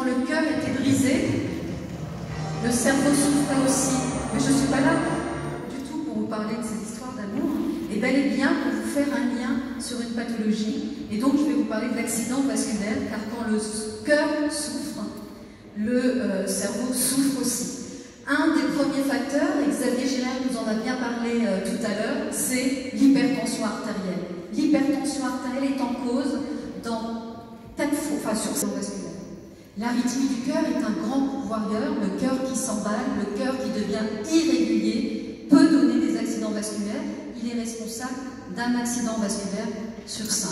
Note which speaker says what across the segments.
Speaker 1: quand le cœur était brisé, le cerveau souffrait aussi. Mais je ne suis pas là du tout pour vous parler de ces histoires d'amour, et bel et bien pour vous faire un lien sur une pathologie. Et donc je vais vous parler de l'accident vasculaire, car quand le cœur souffre, le cerveau souffre aussi. Un des premiers facteurs, et Xavier Gérard nous en a bien parlé tout à l'heure, c'est l'hypertension artérielle. L'hypertension artérielle est en cause dans 4 fois, enfin sur l'accident vasculaire. L'arythmie du cœur est un grand pourvoyeur, le cœur qui s'emballe, le cœur qui devient irrégulier, peut donner des accidents vasculaires. Il est responsable d'un accident vasculaire sur 5.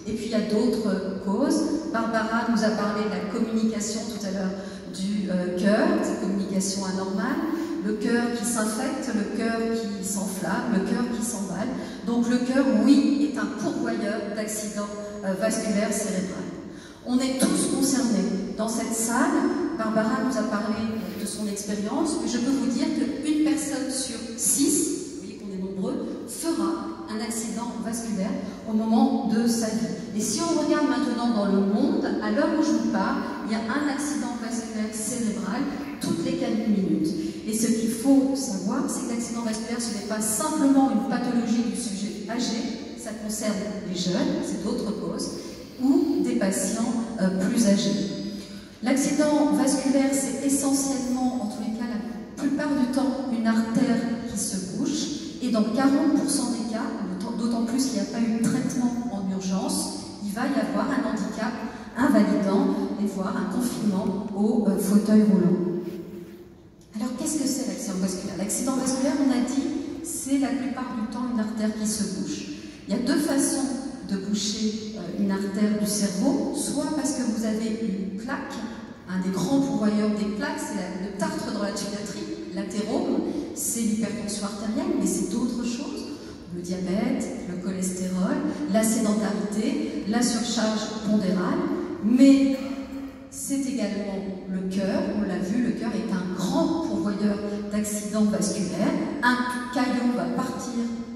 Speaker 1: Et puis il y a d'autres causes. Barbara nous a parlé de la communication tout à l'heure du cœur, cette communication anormale, le cœur qui s'infecte, le cœur qui s'enflamme, le cœur qui s'emballe. Donc le cœur, oui, est un pourvoyeur d'accidents vasculaires cérébraux. On est tous concernés. Dans cette salle, Barbara nous a parlé de son expérience, mais je peux vous dire qu'une personne sur 6, vous voyez qu'on est nombreux, fera un accident vasculaire au moment de sa vie. Et si on regarde maintenant dans le monde, à l'heure où je vous parle, il y a un accident vasculaire cérébral toutes les 4 minutes. Et ce qu'il faut savoir, c'est que l'accident vasculaire, ce n'est pas simplement une pathologie du sujet âgé, ça concerne les jeunes, c'est d'autres causes, ou des patients plus âgés. L'accident vasculaire, c'est essentiellement, en tous les cas, la plupart du temps, une artère qui se bouche, et dans 40% des cas, d'autant plus qu'il n'y a pas eu de traitement en urgence, il va y avoir un handicap invalidant, et voire un confinement au fauteuil roulant. Alors, qu'est-ce que c'est l'accident vasculaire? L'accident vasculaire, on a dit, c'est la plupart du temps une artère qui se bouche. Il y a 2 façons de boucher une artère du cerveau, soit parce que vous avez une plaque, un des grands pourvoyeurs des plaques, c'est le tartre dans la tuyauterie, l'athérome, c'est l'hypertension artérielle, mais c'est d'autres choses, le diabète, le cholestérol, la sédentarité, la surcharge pondérale, mais c'est également le cœur, on l'a vu, le cœur est un grand pourvoyeur d'accidents vasculaires, un caillot va partir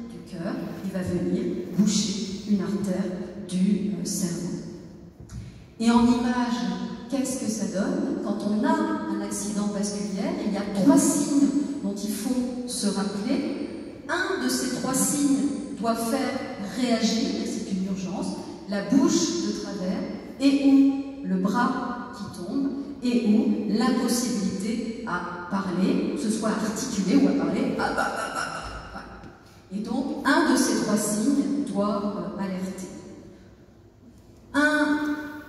Speaker 1: du cœur, il va venir boucher une artère du cerveau. Et en image, qu'est-ce que ça donne? Quand on a un accident vasculaire, il y a 3 signes dont il faut se rappeler. Un de ces 3 signes doit faire réagir, c'est une urgence, la bouche de travers, et ou le bras qui tombe, et ou l'impossibilité à parler, que ce soit articulé ou à parler. Et donc, un de ces 3 signes doit alerter.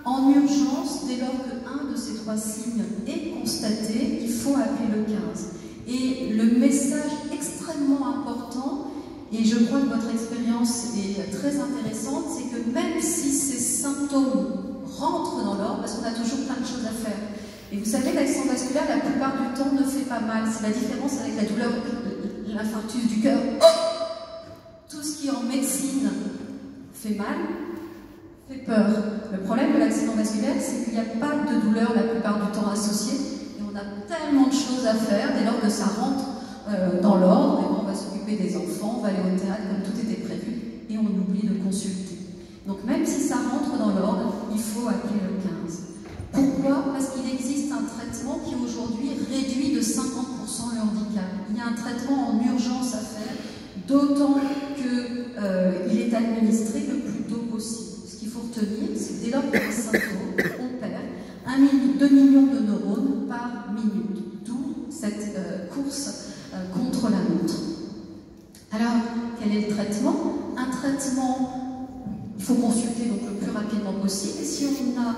Speaker 1: En urgence, dès lors qu'un de ces 3 signes est constaté, il faut appeler le 15. Et le message extrêmement important, et je crois que votre expérience est très intéressante, c'est que même si ces symptômes rentrent dans l'ordre, parce qu'on a toujours plein de choses à faire, et vous savez, l'accident vasculaire, la plupart du temps, ne fait pas mal. C'est la différence avec la douleur, l'infarctus du cœur. Tout ce qui en médecine fait mal, fait peur. Le problème de l'accident vasculaire, c'est qu'il n'y a pas de douleur la plupart du temps associée, et on a tellement de choses à faire dès lors que ça rentre dans l'ordre, et on va s'occuper des enfants, on va aller au théâtre comme tout était prévu, et on oublie de consulter. Donc même si ça rentre dans l'ordre, il faut appeler le 15. Pourquoi? Parce qu'il existe un traitement qui aujourd'hui réduit de 50% le handicap. Il y a un traitement en urgence à faire, d'autant qu'il est administré le plus tôt possible. Ce qu'il faut retenir, c'est que dès lors qu'il y a des symptômes, on perd 2 millions de neurones par minute. D'où cette course contre la montre. Alors, quel est le traitement? Un traitement, il faut consulter donc le plus rapidement possible. Et si on a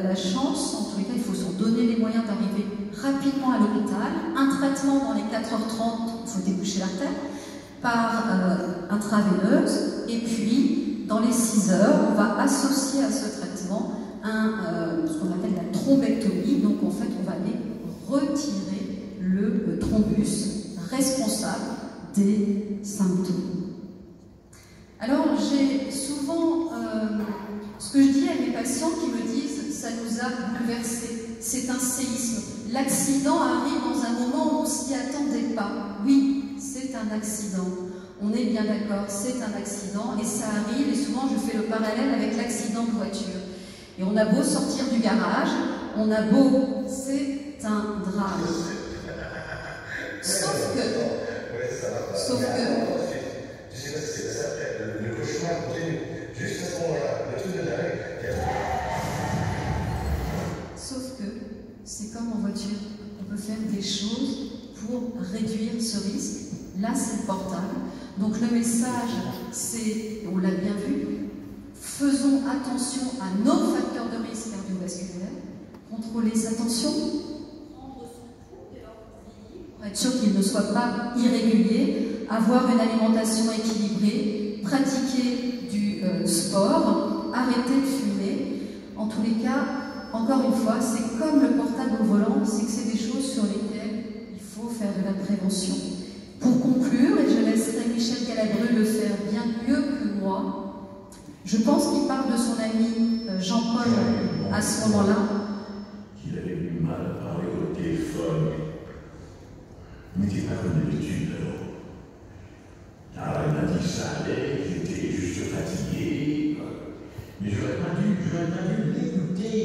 Speaker 1: la chance, en tous les cas, il faut se donner les moyens d'arriver rapidement à l'hôpital. Un traitement dans les 4h30, il faut déboucher l'artère, par intraveineuse, et puis dans les 6 heures, on va associer à ce traitement ce qu'on appelle la thrombectomie. Donc en fait, on va aller retirer le thrombus responsable des symptômes. Alors j'ai souvent ce que je dis à mes patients qui me disent ça nous a bouleversés, c'est un séisme. L'accident arrive dans un moment où on ne s'y attendait pas. Oui, c'est un accident. On est bien d'accord, c'est un accident et ça arrive, et souvent je fais le parallèle avec l'accident de voiture. Et on a beau sortir du garage, on a beau, c'est un drame. Sauf que...
Speaker 2: Je sais pas si c'est ça, le cauchemar continue. Juste à ce moment-là, le truc de dingue.
Speaker 1: Sauf que c'est comme en voiture, on peut faire des choses pour réduire ce risque. Là, c'est le portable. Donc le message, c'est, on l'a bien vu, faisons attention à nos facteurs de risque cardiovasculaire, contrôler sa tension, prendre son pouls pour être sûr qu'il ne soit pas irrégulier, avoir une alimentation équilibrée, pratiquer du sport, arrêter de fumer. En tous les cas, encore une fois, c'est comme le portable au volant, c'est que c'est des choses sur lesquelles il faut faire de la prévention. Pour conclure, et je laisserai Michel Galabru le faire bien mieux que moi, je pense qu'il parle de son ami Jean-Paul à ce moment-là.
Speaker 3: Il avait eu mal à parler au téléphone, mais il n'a pas connu l'étude alors. Alors il m'a dit que ça allait, j'étais juste fatigué, mais j'aurais pas dû l'écouter.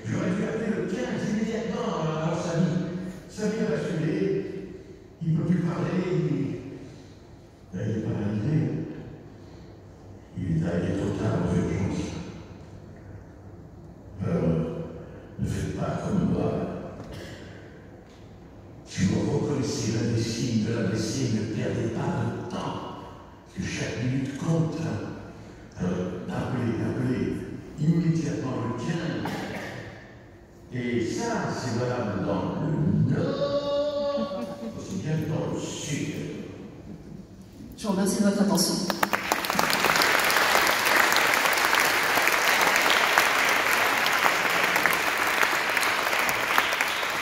Speaker 3: J'aurais dû appeler le 15 immédiatement. Alors ça vient basculer. Il ne peut plus parler, il est paralysé. Il est allé trop tard aux urgences. Ne faites pas comme moi. Si vous reconnaissez l'un des signes de l'AVC, ne perdez pas de temps, que chaque minute compte. Appelez immédiatement le 15. Et ça, c'est valable dans le Nord, aussi bien que dans le Sud.
Speaker 1: Je vous remercie de votre attention.